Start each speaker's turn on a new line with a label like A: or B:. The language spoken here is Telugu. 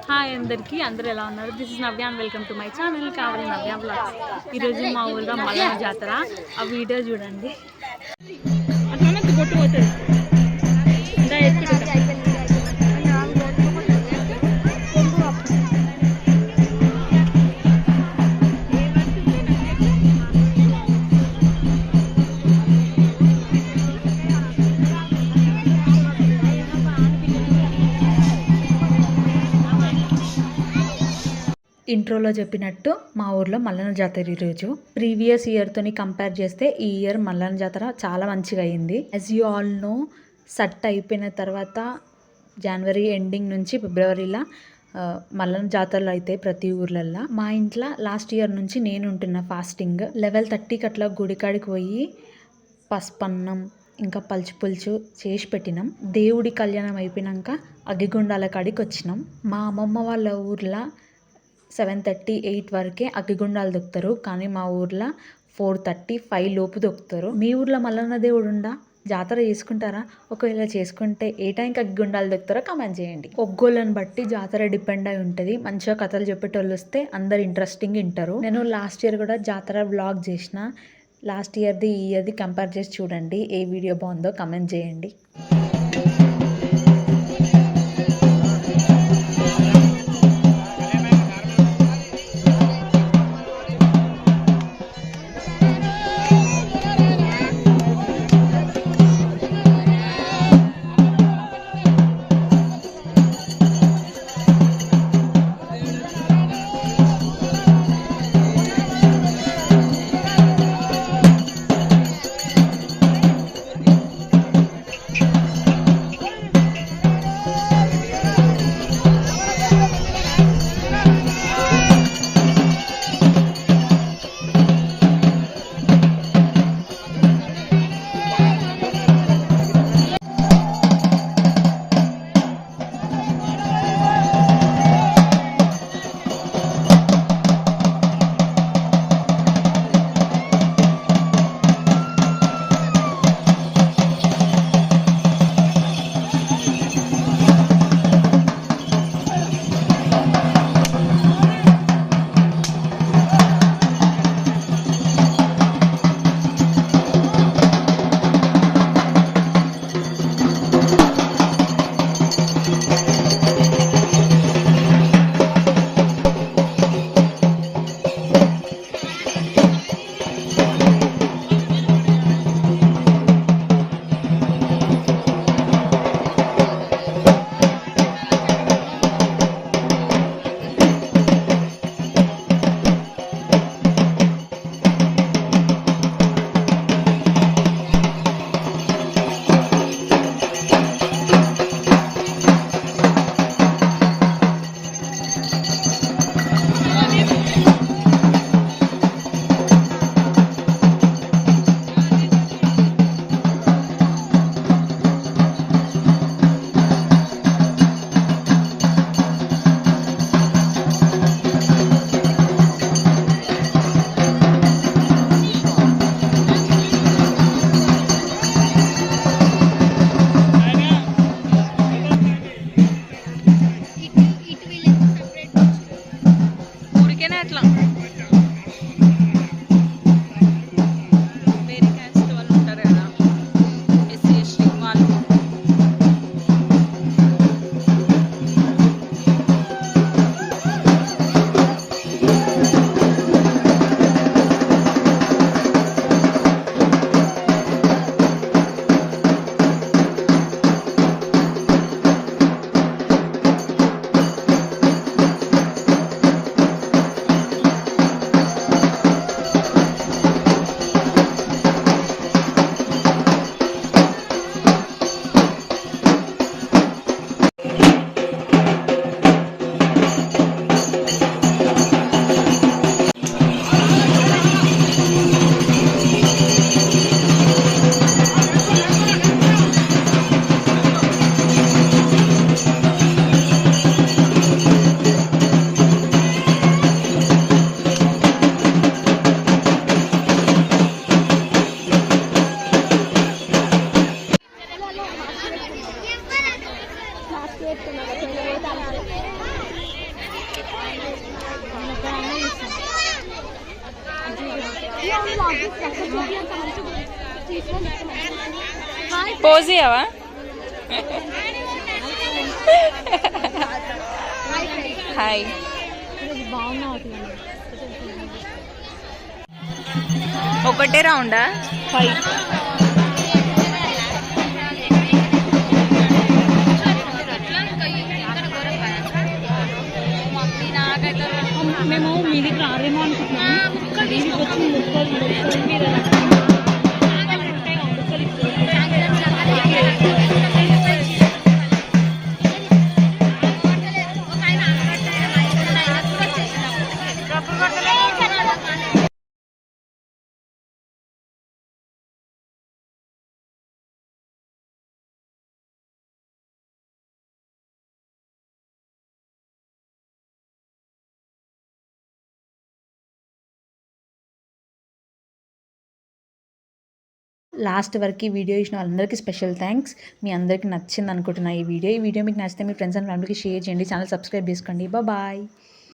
A: హాయ్ అందరికీ, అందరూ ఎలా ఉన్నారు? This is Navya and welcome to my channel కావాలి నవ్య బ్లాగ్స్. ఈరోజు మా ఊళ్ళో మల్లన్న జాతర, ఆ వీడియో చూడండి. ఇంట్రోలో చెప్పినట్టు మా ఊర్లో మల్లన్న జాతర ఈరోజు ప్రీవియస్ ఇయర్తోని కంపేర్ చేస్తే ఈ ఇయర్ మల్లన్న జాతర చాలా మంచిగా అయింది. యాజ్ యూ ఆల్ నో, సట్ అయిపోయిన తర్వాత జనవరి ఎండింగ్ నుంచి ఫిబ్రవరిలో మల్లన్న జాతరలు అయితే ప్రతి ఊర్లల్లో. మా ఇంట్లో లాస్ట్ ఇయర్ నుంచి నేను ఉంటున్న ఫాస్టింగ్ 11:30కి అట్లా గుడికాడికి పోయి పసుపన్నం ఇంకా పలుచు పులుచు చేసి పెట్టినాం. దేవుడి కళ్యాణం అయిపోయినాక అగ్గిగుండాల కాడికి వచ్చినాం. మా అమ్మమ్మ వాళ్ళ ఊర్లో 7:30, 8 వరకే అగ్గిగుండాలు దొక్కుతారు, కానీ మా ఊర్లో 4:30, 5 లోపు దొక్కుతారు. మీ ఊర్లో మల్లన్న దేవుడు ఉండా? జాతర చేసుకుంటారా? ఒకవేళ చేసుకుంటే ఏ టైంకి అగ్గిగుండాలు దొక్కుతారో కమెంట్ చేయండి. ఒగ్గోళ్ళని బట్టి జాతర డిపెండ్ అయి ఉంటుంది. మంచిగా కథలు చెప్పేటోళ్ళు వస్తే అందరు ఇంట్రెస్టింగ్ వింటారు. నేను లాస్ట్ ఇయర్ కూడా జాతర వ్లాగ్ చేసిన. లాస్ట్ ఇయర్ది ఈ ఇయర్ది కంపేర్ చేసి చూడండి, ఏ వీడియో బాగుందో కమెంట్ చేయండి.
B: పోజ్ ఇయ్యవా? హాయ్. ఒకటే రౌండా? 5.
A: మేము మీదికి రారేమో అనుకుంటున్నాము. లాస్ట్ వరకు వీడియో ఇచ్చిన వాళ్ళందరికీ స్పెషల్ థ్యాంక్స్. మీ అందరికీ నచ్చింది అనుకుంటున్నా ఈ వీడియో మీకు నచ్చితే మీ ఫ్రెండ్స్ అండ్ ఫ్యామిలీకి షేర్ చేయండి. ఛానల్ సబ్స్క్రైబ్ చేసుకోండి. బాయ్.